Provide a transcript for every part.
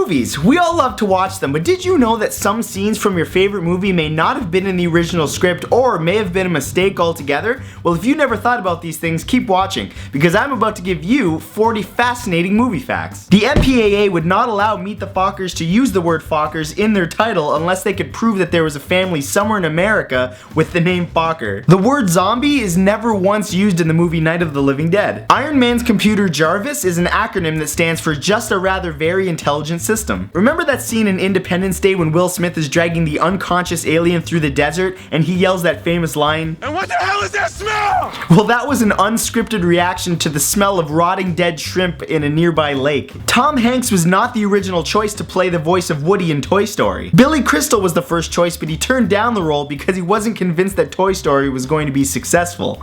Movies. We all love to watch them, but did you know that some scenes from your favorite movie may not have been in the original script or may have been a mistake altogether? Well, if you never thought about these things, keep watching, because I'm about to give you 40 fascinating movie facts. The MPAA would not allow Meet the Fockers to use the word Fockers in their title unless they could prove that there was a family somewhere in America with the name Focker. The word zombie is never once used in the movie Night of the Living Dead. Iron Man's computer Jarvis is an acronym that stands for Just a Rather Very Intelligent System. Remember that scene in Independence Day when Will Smith is dragging the unconscious alien through the desert and he yells that famous line, "And what the hell is that smell?" Well, that was an unscripted reaction to the smell of rotting dead shrimp in a nearby lake. Tom Hanks was not the original choice to play the voice of Woody in Toy Story. Billy Crystal was the first choice, but he turned down the role because he wasn't convinced that Toy Story was going to be successful.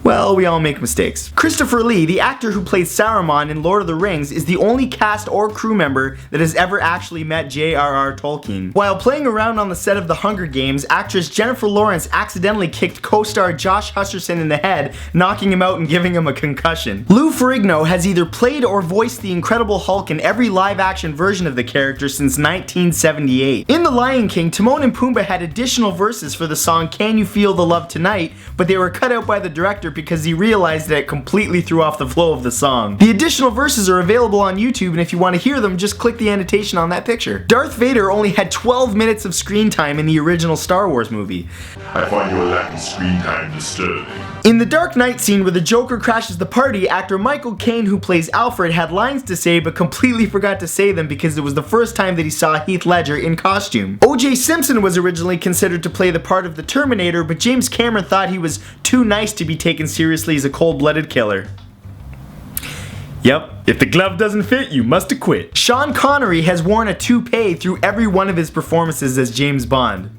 Well, we all make mistakes. Christopher Lee, the actor who played Saruman in Lord of the Rings, is the only cast or crew member that has ever actually met J.R.R. Tolkien. While playing around on the set of The Hunger Games, actress Jennifer Lawrence accidentally kicked co-star Josh Hutcherson in the head, knocking him out and giving him a concussion. Lou Ferrigno has either played or voiced the Incredible Hulk in every live-action version of the character since 1978. In The Lion King, Timon and Pumbaa had additional verses for the song Can You Feel the Love Tonight, but they were cut out by the director because he realized that it completely threw off the flow of the song. The additional verses are available on YouTube, and if you want to hear them, just click the annotation on that picture. Darth Vader only had 12 minutes of screen time in the original Star Wars movie. I find your lack of screen time disturbing. In the Dark Knight scene where the Joker crashes the party, actor Michael Caine, who plays Alfred, had lines to say but completely forgot to say them because it was the first time that he saw Heath Ledger in costume. O.J. Simpson was originally considered to play the part of the Terminator, but James Cameron thought he was too nice to be taken seriously as a cold-blooded killer. Yep, if the glove doesn't fit, you must acquit. Sean Connery has worn a toupee through every one of his performances as James Bond.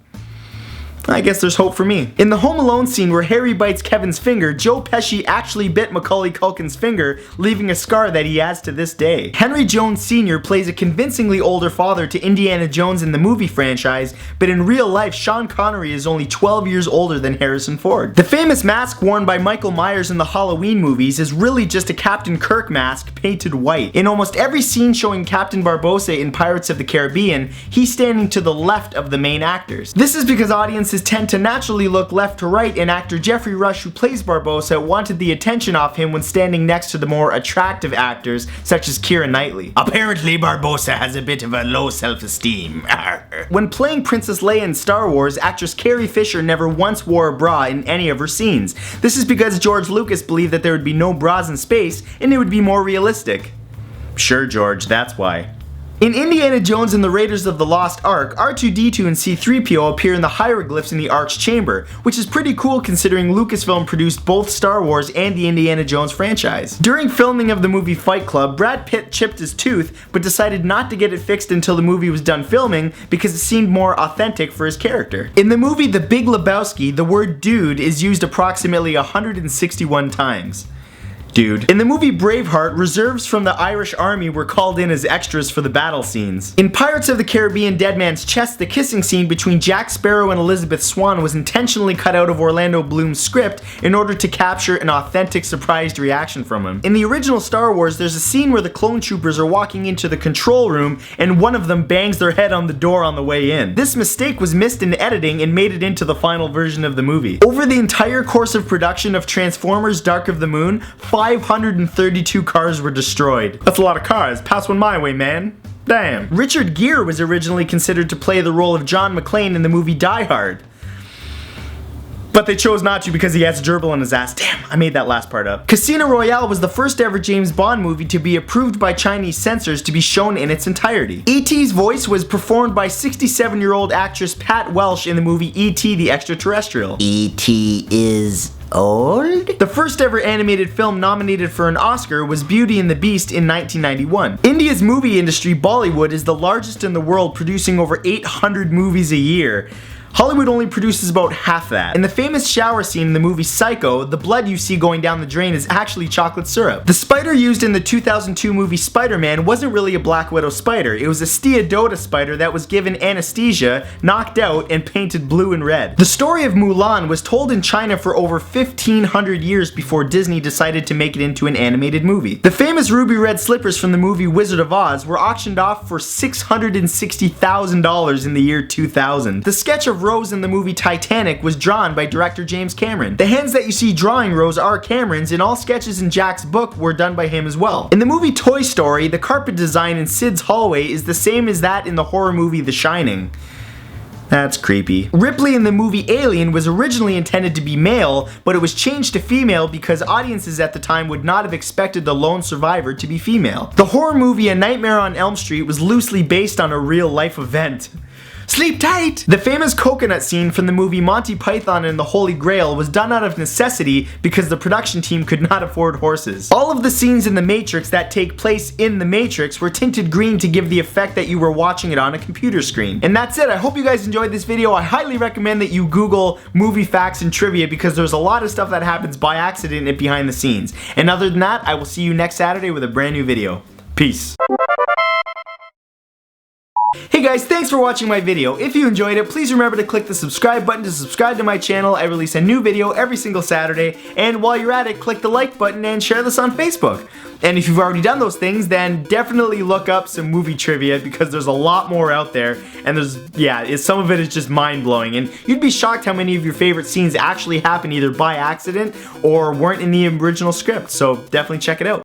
I guess there's hope for me. In the Home Alone scene where Harry bites Kevin's finger, Joe Pesci actually bit Macaulay Culkin's finger, leaving a scar that he has to this day. Henry Jones Sr. plays a convincingly older father to Indiana Jones in the movie franchise, but in real life, Sean Connery is only 12 years older than Harrison Ford. The famous mask worn by Michael Myers in the Halloween movies is really just a Captain Kirk mask painted white. In almost every scene showing Captain Barbossa in Pirates of the Caribbean, he's standing to the left of the main actors. This is because audiences tend to naturally look left to right, and actor Jeffrey Rush, who plays Barbossa, wanted the attention off him when standing next to the more attractive actors such as Keira Knightley. Apparently Barbossa has a bit of a low self-esteem. When playing Princess Leia in Star Wars, actress Carrie Fisher never once wore a bra in any of her scenes. This is because George Lucas believed that there would be no bras in space and it would be more realistic. Sure, George, that's why. In Indiana Jones and the Raiders of the Lost Ark, R2-D2 and C-3PO appear in the hieroglyphs in the Ark's chamber, which is pretty cool considering Lucasfilm produced both Star Wars and the Indiana Jones franchise. During filming of the movie Fight Club, Brad Pitt chipped his tooth, but decided not to get it fixed until the movie was done filming because it seemed more authentic for his character. In the movie The Big Lebowski, the word dude is used approximately 161 times. Dude. In the movie Braveheart, reserves from the Irish Army were called in as extras for the battle scenes. In Pirates of the Caribbean Dead Man's Chest, the kissing scene between Jack Sparrow and Elizabeth Swann was intentionally cut out of Orlando Bloom's script in order to capture an authentic surprised reaction from him. In the original Star Wars, there's a scene where the clone troopers are walking into the control room and one of them bangs their head on the door on the way in. This mistake was missed in editing and made it into the final version of the movie. Over the entire course of production of Transformers Dark of the Moon, 532 cars were destroyed. That's a lot of cars. Pass one my way, man. Damn. Richard Gere was originally considered to play the role of John McClane in the movie Die Hard, but they chose not to because he has gerbil in his ass. Damn, I made that last part up. Casino Royale was the first ever James Bond movie to be approved by Chinese censors to be shown in its entirety. E.T.'s voice was performed by 67-year-old actress Pat Welsh in the movie E.T. the Extraterrestrial. E.T. is old? The first ever animated film nominated for an Oscar was Beauty and the Beast in 1991. India's movie industry, Bollywood, is the largest in the world, producing over 800 movies a year. Hollywood only produces about half that. In the famous shower scene in the movie Psycho, the blood you see going down the drain is actually chocolate syrup. The spider used in the 2002 movie Spider-Man wasn't really a Black Widow spider. It was a Steodota spider that was given anesthesia, knocked out, and painted blue and red. The story of Mulan was told in China for over 1,500 years before Disney decided to make it into an animated movie. The famous ruby red slippers from the movie Wizard of Oz were auctioned off for $660,000 in the year 2000. The sketch of Rose in the movie Titanic was drawn by director James Cameron. The hands that you see drawing Rose are Cameron's, and all sketches in Jack's book were done by him as well. In the movie Toy Story, the carpet design in Sid's hallway is the same as that in the horror movie The Shining. That's creepy. Ripley in the movie Alien was originally intended to be male, but it was changed to female because audiences at the time would not have expected the lone survivor to be female. The horror movie A Nightmare on Elm Street was loosely based on a real-life event. Sleep tight! The famous coconut scene from the movie Monty Python and the Holy Grail was done out of necessity because the production team could not afford horses. All of the scenes in The Matrix that take place in The Matrix were tinted green to give the effect that you were watching it on a computer screen. And that's it. I hope you guys enjoyed this video. I highly recommend that you Google movie facts and trivia because there's a lot of stuff that happens by accident and behind the scenes. And other than that, I will see you next Saturday with a brand new video. Peace. Hey guys, thanks for watching my video. If you enjoyed it, please remember to click the subscribe button to subscribe to my channel. I release a new video every single Saturday. And while you're at it, click the like button and share this on Facebook. And if you've already done those things, then definitely look up some movie trivia because there's a lot more out there. And some of it is just mind-blowing. And you'd be shocked how many of your favorite scenes actually happen either by accident or weren't in the original script. So definitely check it out.